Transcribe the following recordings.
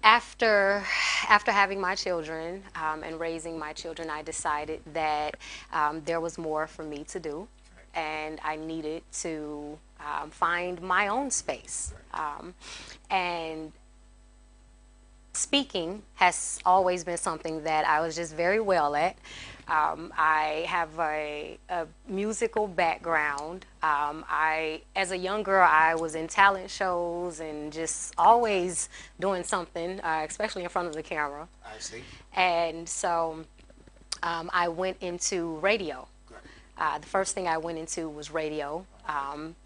After after having my children and raising my children, I decided that there was more for me to do, and I needed to find my own space. And speaking has always been something that I was just very well at. I have a musical background. As a young girl, I was in talent shows and just always doing something, especially in front of the camera. I see. And so I went into radio. Great. The first thing I went into was radio.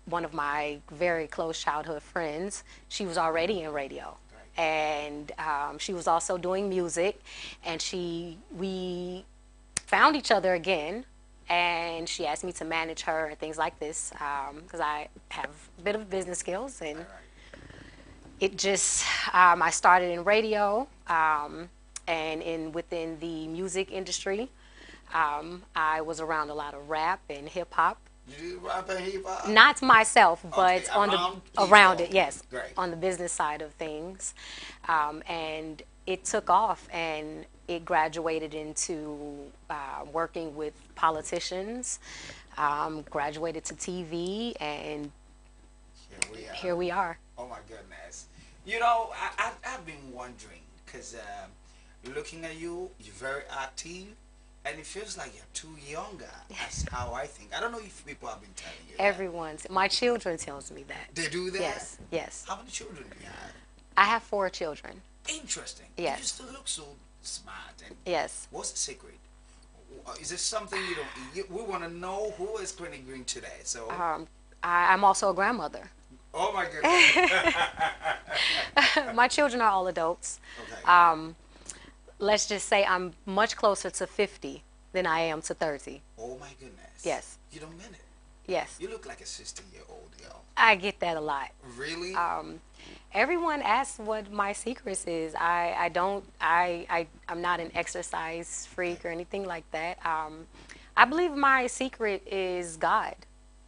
One of my very close childhood friends, she was already in radio. And she was also doing music, and we found each other again, and she asked me to manage her and things like this because I have a bit of business skills, and it just I started in radio and within the music industry. I was around a lot of rap and hip hop. You do rap and hip hop? Not myself, but Okay, on around the people. around it, yes, Great. on the business side of things, and it took off, and it graduated into working with politicians, graduated to TV, and Here we are. here we are. Oh my goodness. You know, I've been wondering because looking at you, you're very active, and it feels like you're too younger. That's how I think. I don't know if people have been telling you My children tells me that. that. They do that? Yes, yes. How many children do you have? I have 4 children. Interesting. Yes. You still look so smart. And Yes. what's the secret? Is there something you don't eat? We want to know who is Granny Green today. So, I'm also a grandmother. oh my goodness. My children are all adults. Okay. Let's just say I'm much closer to 50 than I am to 30. Oh my goodness. Yes. You don't mean it. Yes. You look like a 60-year-old girl. I get that a lot. Really? Everyone asks what my secret is. I'm not an exercise freak or anything like that. I believe my secret is God.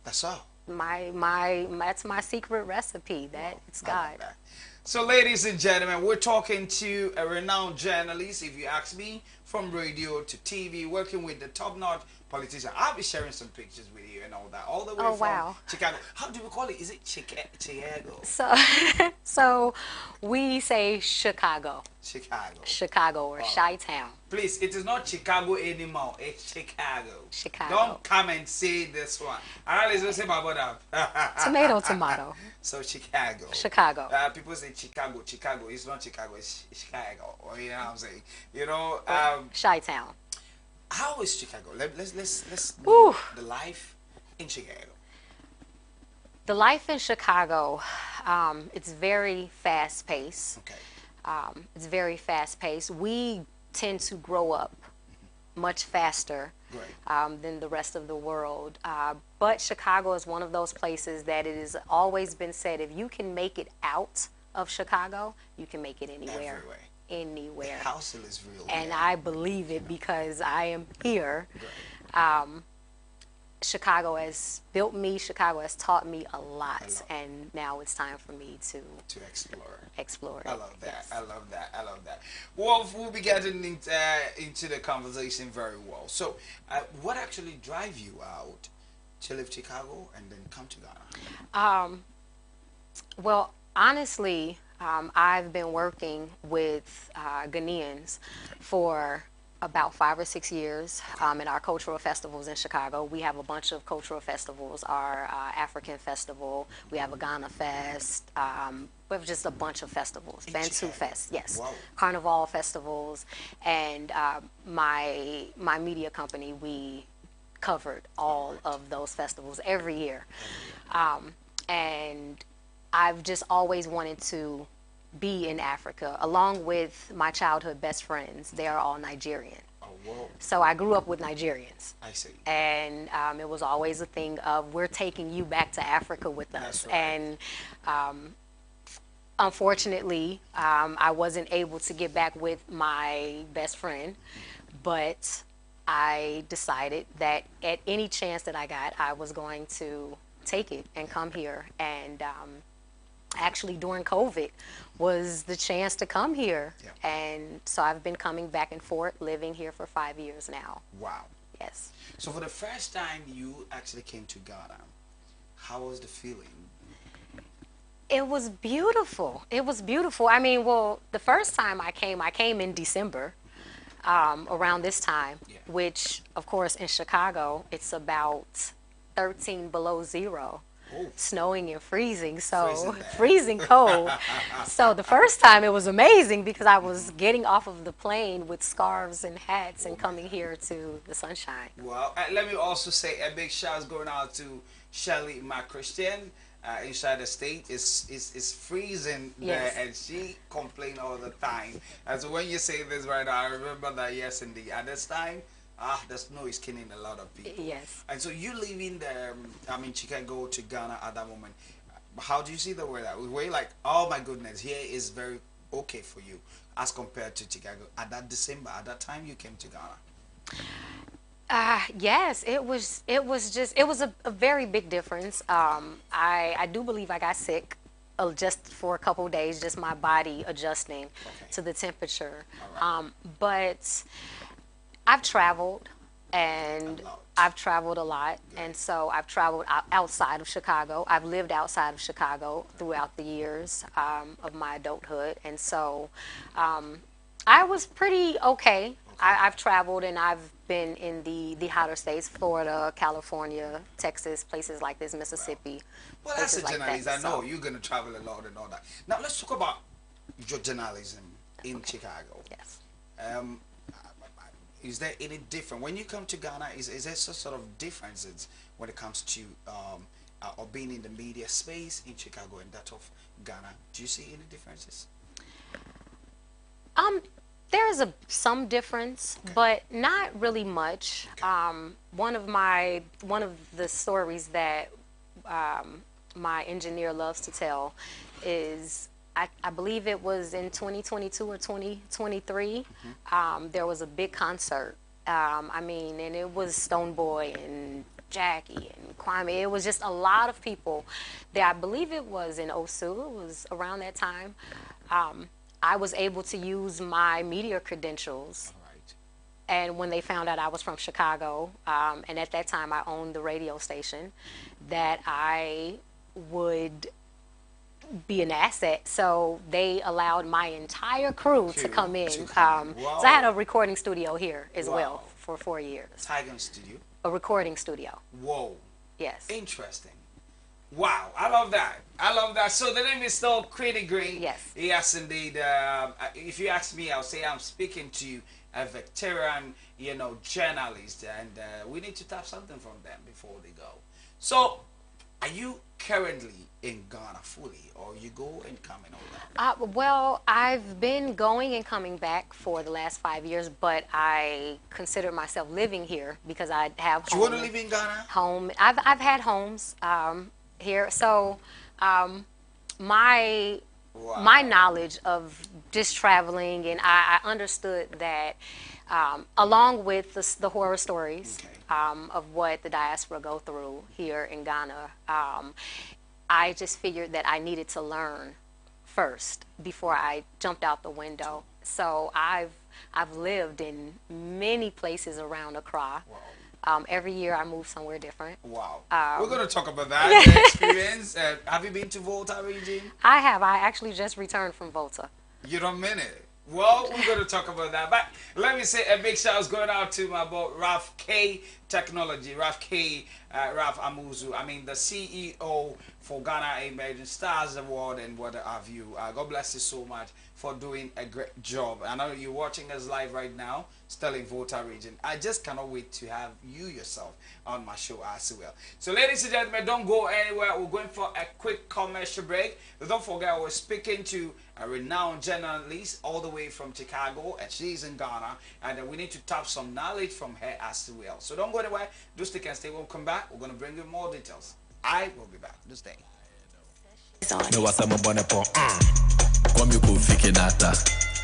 That's all. That's my secret recipe. That it's I love God. that. So, ladies and gentlemen, we're talking to a renowned journalist, if you ask me, from radio to TV, working with the top-notch politician. I'll be sharing some pictures with you and all that, all the way Oh, from wow. Chicago. How do we call it? Is it Chicago? So we say Chicago, Chicago. or Chi-Town. Please, it is not Chicago anymore. It's Chicago. Chicago. Don't come and say this one. I always say my brother. Tomato, tomato. So Chicago. Chicago. People say Chicago. Chicago. It's not Chicago. It's Chicago. You know what I'm saying? You know. Chi-Town. How is Chicago? Let's Whew. know the life in Chicago. The life in Chicago, it's very fast paced. Okay. It's very fast paced. We tend to grow up much faster Great. than the rest of the world. But Chicago is one of those places that it has always been said, if you can make it out of Chicago, you can make it anywhere. Everywhere. Anywhere. The hustle is real. And yeah. I believe it because I am here. Great. Chicago has built me. Chicago has taught me a lot, and now it's time for me to Explore. it. I love that. Yes. I love that. I love that. Well, we'll be getting into the conversation very well. So, what actually drive you out to leave Chicago and then come to Ghana? Well, honestly, I've been working with Ghanaians for about 5 or 6 years in our cultural festivals in Chicago. We have a bunch of cultural festivals. Our African festival, we have a Ghana Fest. We have just a bunch of festivals. In Bantu Chicago? Fest, yes. Wow. Carnival festivals. And my media company, we covered all of those festivals every year. And I've just always wanted to be in Africa, along with my childhood best friends. They are all Nigerian. Oh, whoa. So I grew up with Nigerians. I see. And it was always a thing of, we're taking you back to Africa with us. That's right. And unfortunately, I wasn't able to get back with my best friend, but I decided that at any chance that I got, I was going to take it and come here and actually during COVID was the chance to come here. Yeah. And so I've been coming back and forth, living here for 5 years now. Wow. Yes. So for the first time you actually came to Ghana, how was the feeling? It was beautiful. It was beautiful. I mean, well, the first time I came in December, around this time, Yeah. which, of course, in Chicago, it's about 13 below zero. Oh. Snowing and freezing, so Freezing bad. freezing cold. So the first time it was amazing because I was getting off of the plane with scarves and hats and coming here to the sunshine. Well, let me also say a big shout going out to Shelly, my Christian, inside the state. It's freezing Yes. there, and she complain all the time. And so when you say this right now, I remember that yes, indeed. At this time, the snow is killing a lot of people. Yes. And so you leaving the, Chicago to Ghana at that moment. How do you see the weather? Were you like, oh my goodness, here is very okay for you as compared to Chicago at that December, at that time you came to Ghana? Yes, it was. It was just. It was a very big difference. I do believe I got sick, just for a couple of days, just my body adjusting to the temperature. All right. But I've traveled, and A lot. I've traveled a lot, and so I've traveled outside of Chicago. I've lived outside of Chicago throughout the years of my adulthood, and so I was pretty okay. I've traveled and I've been in the hotter states, Florida, California, Texas, places like this, Mississippi. Well, that's a places like journalist. that, I know so- you're going to travel a lot and all that. Now, let's talk about your journalism in Chicago. Yes. Um, is there any different when you come to Ghana? Is there some sort of differences when it comes to or being in the media space in Chicago and that of Ghana? Do you see any differences? There is some difference, but not really much. One of the stories that my engineer loves to tell is I believe it was in 2022 or 2023. There was a big concert. And it was Stonebwoy and Jackie and Kwame. It was just a lot of people there. I believe it was in Osu. It was around that time. I was able to use my media credentials. All right. And when they found out I was from Chicago, and at that time I owned the radio station, that I would be an asset. So they allowed my entire crew to come in. To come in. So I had a recording studio here as Wow. well for 4 years. Tiger Studio. A recording studio, Whoa. yes. Interesting. Wow, I love that. I love that. So the name is still Pretty Green. Yes. Yes, indeed. If you ask me, I'll say I'm speaking to a veteran, journalist, and we need to tap something from them before they go. So, are you currently in Ghana fully, or you go and come and all that? Well, I've been going and coming back for the last 5 years, but I consider myself living here because I have Do you want to live in Ghana? home. I've had homes here, so my Wow. my knowledge of just traveling, and I understood that along with the horror stories of what the diaspora go through here in Ghana, I just figured that I needed to learn first before I jumped out the window. So I've lived in many places around Accra. Wow. Every year I move somewhere different. Wow. We're going to talk about that the experience. Have you been to Volta region? I have. I actually just returned from Volta. You don't mean it. Well, we're going to talk about that. But let me say a big shout out going out to my boy, Ralph K Technology. Ralph Amuzu. The CEO for Ghana Emerging Stars Award and what have you. God bless you so much for doing a great job. I know you're watching us live right now, still in Volta region. I just cannot wait to have you yourself on my show as well. So ladies and gentlemen, don't go anywhere. We're going for a quick commercial break. But don't forget, we're speaking to a renowned journalist all the way from Chicago, and she's in Ghana, and we need to tap some knowledge from her as well. So don't go anywhere. Do stick and stay. We'll come back. We're going to bring you more details. I will be back. Do stay. Me wasa mo bone po. Kom you go fiki nata.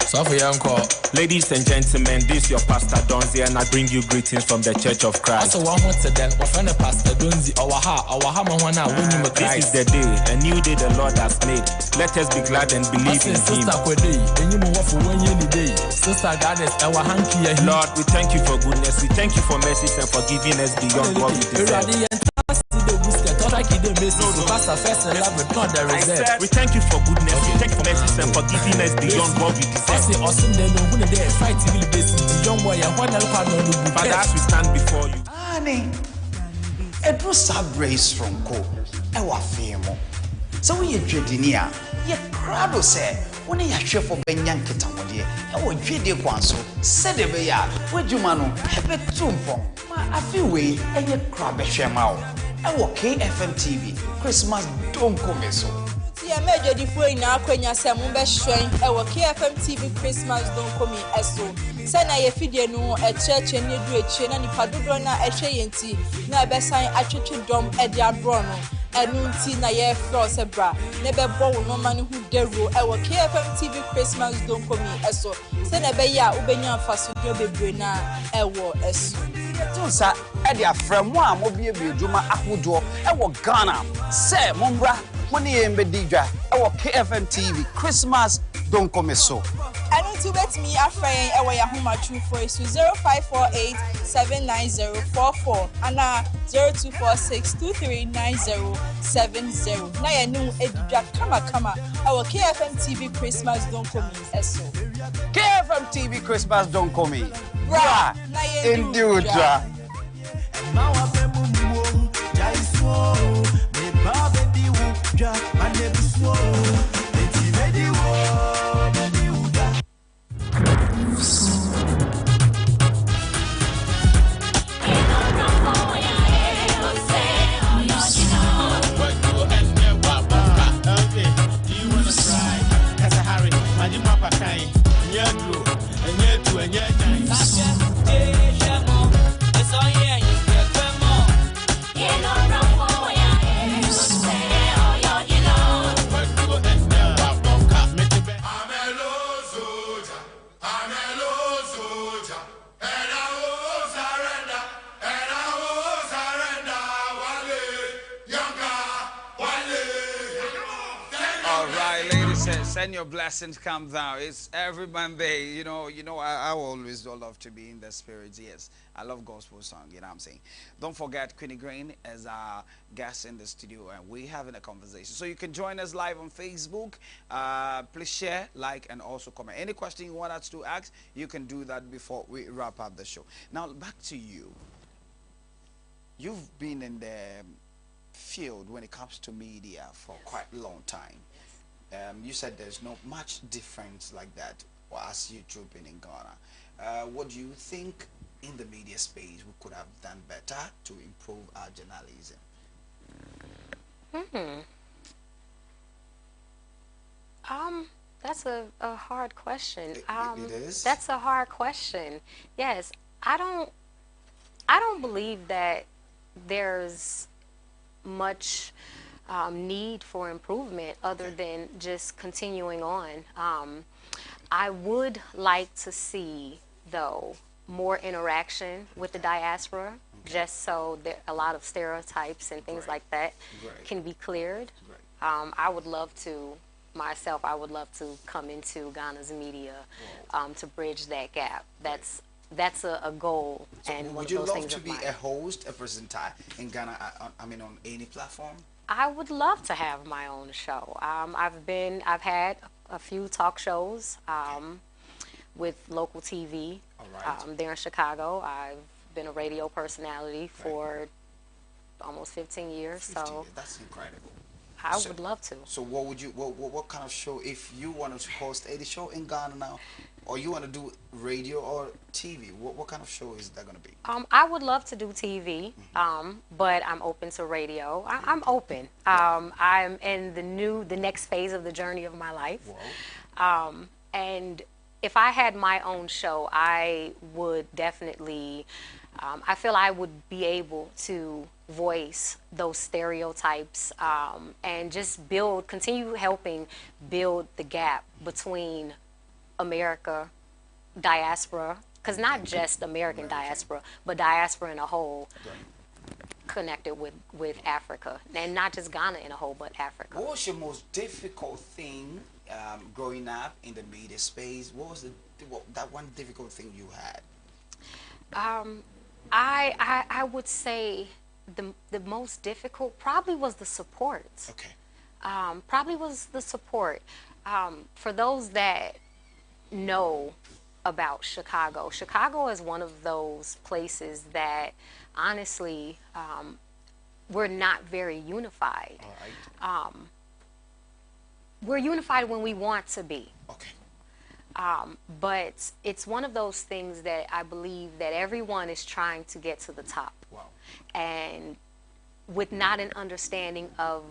So for young call. Ladies and gentlemen, this is your Pastor Donzi, and I bring you greetings from the Church of Christ. Also, one what's then, my friend Pastor Donzi, our Mawana, winning the This is the day, a new day the Lord has made. Let us be glad and believe in Him. Sister Kwede, and you move for 1 year day. Sister Goddess, our hanky. Lord, we thank you for goodness, we thank you for mercy and for giving us beyond what we deserve. We thank you for goodness, we thank you for mercy and for giving us beyond what we deserve. Father, as we stand before you. Annie, it was a brace from Co. Ewa Femo. So we are Jedinia, ye crowd say, when you share for Benyan Kitamodia, and what Jedi Quanso said the Bayard, where you manu, have a tumpo, a few way, and ye crab a shamao. Ewa KFM TV, Christmas don't come so. Yeah, major different now when you say Mumbai Shrine, our KFM TV Christmas don't come in as so. Sana ye fidye no a church and you do a chain and if I do na a chain na best sign a church dom at the abrono. And Nunti na ye floss a bra, never bow no man who deru, our KFM TV Christmas don't come in as so. Sana Baya Ubenya Fasu Brina, a war as so. Sir, Edia from one mobile Juma Akudo, our Ghana, say Mumbra. Money Mbedija, our KFM TV Christmas don't come so. I don't to bet me a friend our Yahoo true for 0548 79044 and 0246 239070. Now you know Edija Kama our KFM TV Christmas don't come in so. KFM TV Christmas don't come in. Bra, indeed. Send your blessings come down. It's every Monday, you know. I always do love to be in the spirit. Yes, I love gospel song. You know what I'm saying. Don't forget Queenie Green as our guest in the studio, and we having a conversation. So you can join us live on Facebook. Please share, like, and also comment. Any question you want us to ask, you can do that before we wrap up the show. Now back to you. You've been in the field when it comes to media for quite a long time. You said there's not much difference like that as you trooping in Ghana. What do you think in the media space we could have done better to improve our journalism? That's a hard question. It is? That's a hard question. Yes, I don't believe that there's much need for improvement other than just continuing on. I would like to see, though, more interaction with the diaspora, just so that a lot of stereotypes and things like that can be cleared. I would love to, myself, I would love to come into Ghana's media to bridge that gap. That's a goal. So and one of those things would you love to be a host, a presenter in Ghana, on any platform? I would love to have my own show. I've had a few talk shows with local TV there in Chicago. I've been a radio personality for almost 15 years. 15 so years. That's incredible. I would love to. So what kind of show, if you wanted to host any show in Ghana now, or you want to do radio or TV, what kind of show is that going to be? I would love to do TV, but I'm open to radio. I'm open. I'm in the next phase of the journey of my life. And if I had my own show, I would definitely, I feel I would be able to voice those stereotypes and just continue helping build the gap between America, diaspora, because not just American diaspora, but diaspora in a whole, connected with Africa, and not just Ghana in a whole, but Africa. What was your most difficult thing growing up in the media space? What was that one difficult thing you had? I would say the most difficult probably was the support. Okay. Probably was the support. For those that know about Chicago, Chicago is one of those places that honestly we're not very unified. All right. We're unified when we want to be. Okay. But it's one of those things that I believe that everyone is trying to get to the top. Wow. And with not an understanding of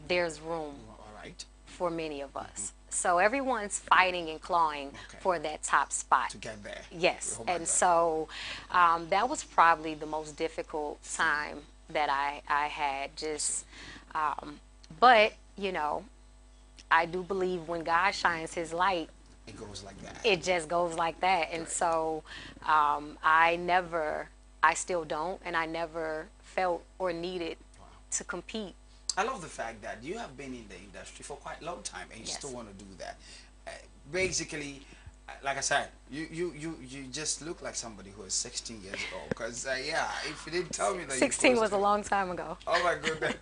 there's room All right. for many of us. So everyone's fighting and clawing for that top spot. To get there. Yes. Oh my And God. so that was probably the most difficult time that I had. Just, but, you know, I do believe when God shines his light, It goes like that. it just goes like that. And so I still don't, and I never felt or needed to compete. I love the fact that you have been in the industry for quite a long time and you Yes. still want to do that. Basically, like I said, you just look like somebody who is 16 years old. Because, yeah, if you didn't tell me that 16 you was a long time ago. Oh my goodness.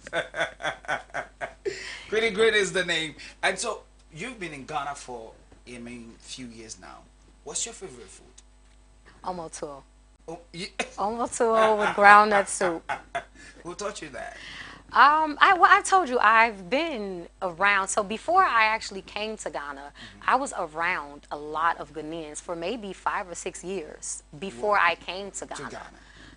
Pretty Great is the name. And so, you've been in Ghana for, I mean, few years now. What's your favorite food? Omotuo. Oh, Omotuo with groundnut soup. Who taught you that? I told you I've been around. So before I actually came to Ghana, I was around a lot of Ghanaians for maybe 5 or 6 years before I came to Ghana. Ghana.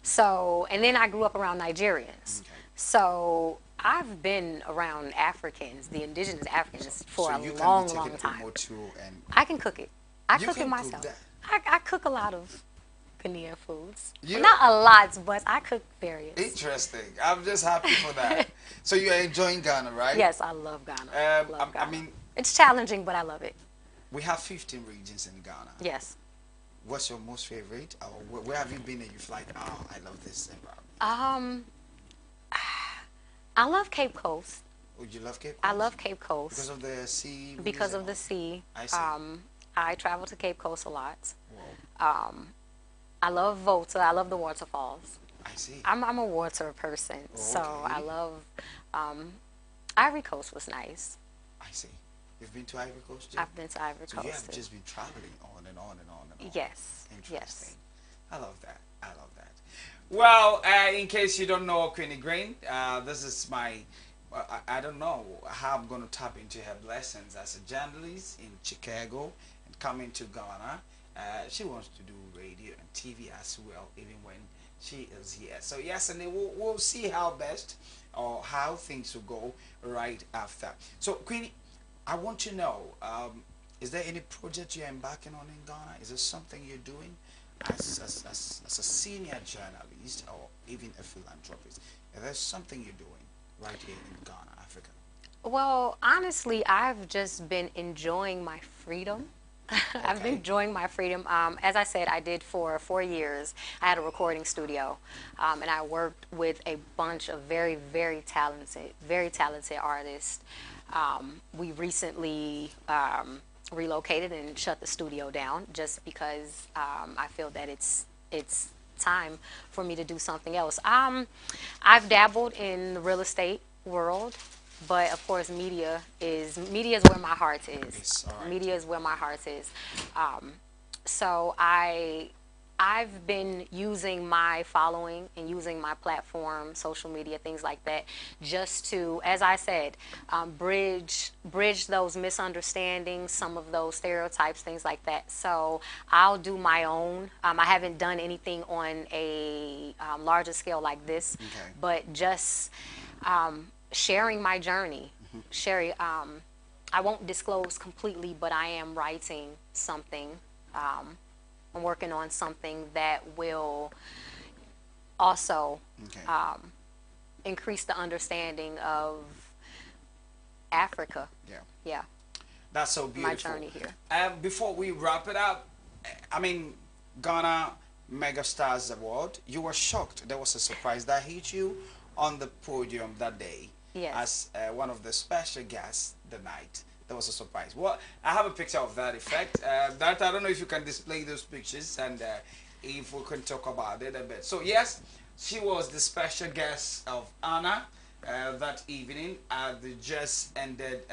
So, and then I grew up around Nigerians. Okay. So I've been around Africans, the indigenous Africans, for So a you long, can be long taking time. Omotu and I can cook it. I You cook can it cook myself. that? I cook a lot of Ghanaian foods. You- Not a lot, but I cook various. interesting. I'm just happy for that. So you are enjoying Ghana, right? Yes, I love Ghana. Love I Ghana. mean, It's challenging, but I love it. we have 15 regions in Ghana. Yes. What's your most favorite? Or where have you been and you feel like, oh, I love this environment? I love Cape Coast. Oh, you love Cape Coast? I love Cape Because Coast of the sea? because of the reason? sea. I see. I travel to Cape Coast a lot. Whoa, I love Volta. I love the waterfalls. I see. I'm a water person, so Okay. I love. Ivory Coast was nice. I see. You've been to Ivory Coast, too? I've been to Ivory So you Coast have too. just been traveling on and on and on and on. Yes. Interesting. Yes. I love that. I love that. Well, in case you don't know Queenie Green, this is my. I don't know how I'm going to tap into her blessings as a journalist in Chicago and coming to Ghana. She wants to do radio and TV as well, even when she is here. So yes, and then we'll see how best or how things will go right after. So Queenie, I want to know, is there any project you're embarking on in Ghana? Is there something you're doing as a senior journalist or even a philanthropist? Is there something you're doing right here in Ghana, Africa? Well, honestly, I've just been enjoying my freedom. I've been Okay. enjoying my freedom. As I said, I did for 4 years. I had a recording studio, and I worked with a bunch of very, very talented artists. We recently relocated and shut the studio down just because I feel that it's time for me to do something else. I've dabbled in the real estate world, but of course, media is where my heart is. Yes, all right. Media is where my heart is. So I've been using my following and using my platform, social media, things like that, just to, as I said, bridge those misunderstandings, some of those stereotypes, things like that. So I'll do my own. I haven't done anything on a larger scale like this, Okay. but just sharing my journey. Sharing. I won't disclose completely, but I am writing something. I'm working on something that will also Okay. increase the understanding of Africa. Yeah. Yeah. That's so beautiful. my journey here. Before we wrap it up, I mean, Ghana Megastars Award, you were shocked. There was a surprise that hit you on the podium that day. Yes. As one of the special guests the night. There was a surprise. Well, I have a picture of that effect. That I don't know if you can display those pictures and if we can talk about it a bit. So yes, she was the special guest of Anna that evening at the just ended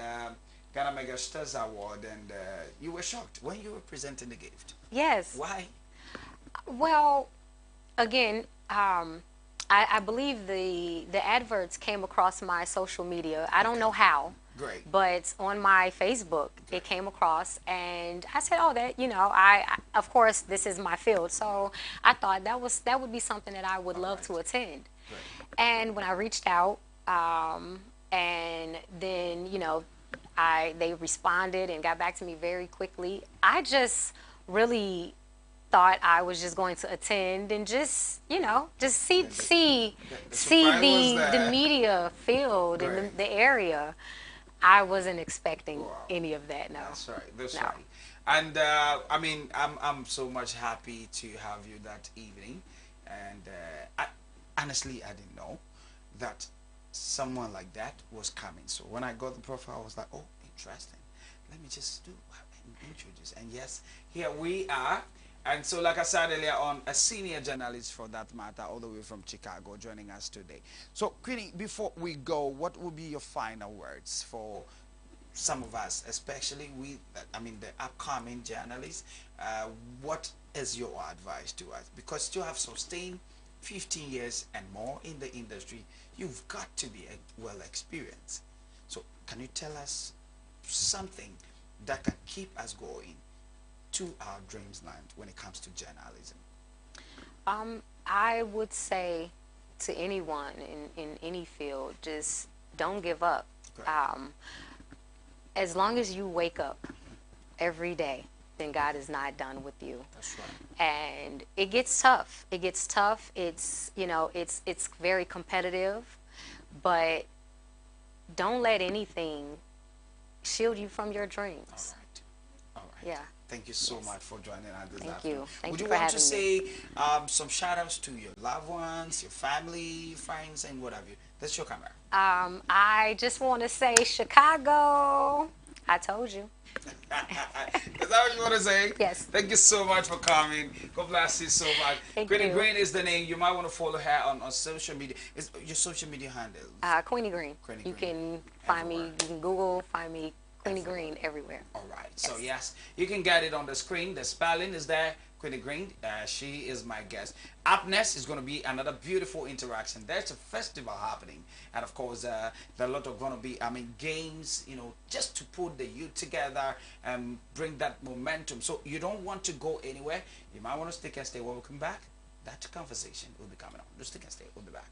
Ghana Megastars Award, and you were shocked when you were presenting the gift. Yes. Why? Well, again, I believe the adverts came across my social media. I don't know how. Great. But on my Facebook, it came across, and I said, "Oh, that I of course this is my field, so I thought that would be something that I would love to attend." Great. And when I reached out, and then they responded and got back to me very quickly. I just really thought I was just going to attend and just see surprise was the there. media field and Right. the area. I wasn't expecting Wow. any of that. No. That's right. That's No. right. And I mean, I'm so much happy to have you that evening. And honestly, I didn't know that someone like that was coming. So when I got the profile, I was like, oh, interesting. Let me just introduce. And yes, here we are. And so, like I said earlier on, a senior journalist for that matter, all the way from Chicago, joining us today. So, Queenie, before we go, what would be your final words for some of us, especially the upcoming journalists? What is your advice to us? Because you have sustained 15 years and more in the industry, you've got to be well experienced. So, can you tell us something that can keep us going to our dreams land when it comes to journalism? I would say to anyone in any field, just don't give up. Great. As long as you wake up every day, then God is not done with you. That's right. And it gets tough. It gets tough. It's it's very competitive, but don't let anything shield you from your dreams. All right. Yeah. Thank you so much for joining us this Thank afternoon. you. Thank Would you you for want to having say some shout outs to your loved ones, your family, friends, and what have you? That's your camera. I just want to say, Chicago, I told you. Is that what you want to say? Yes. Thank you so much for coming. God bless you so much. Thank Queenie you. Green is the name. You might want to follow her on social media. Is your social media handle? Queenie Green. Queenie You Green. can find Everywhere. me. You can Google, find me, Queenie Green, everywhere. All right. So yes, you can get it on the screen. The spelling is there. Queenie Green. She is my guest. Up next is going to be another beautiful interaction. There's a festival happening, and of course, there are a lot of going to be games. Just to put the youth together and bring that momentum. So you don't want to go anywhere. You might want to stick and stay. When we come back, that conversation will be coming on. Just stick and stay. We'll be back.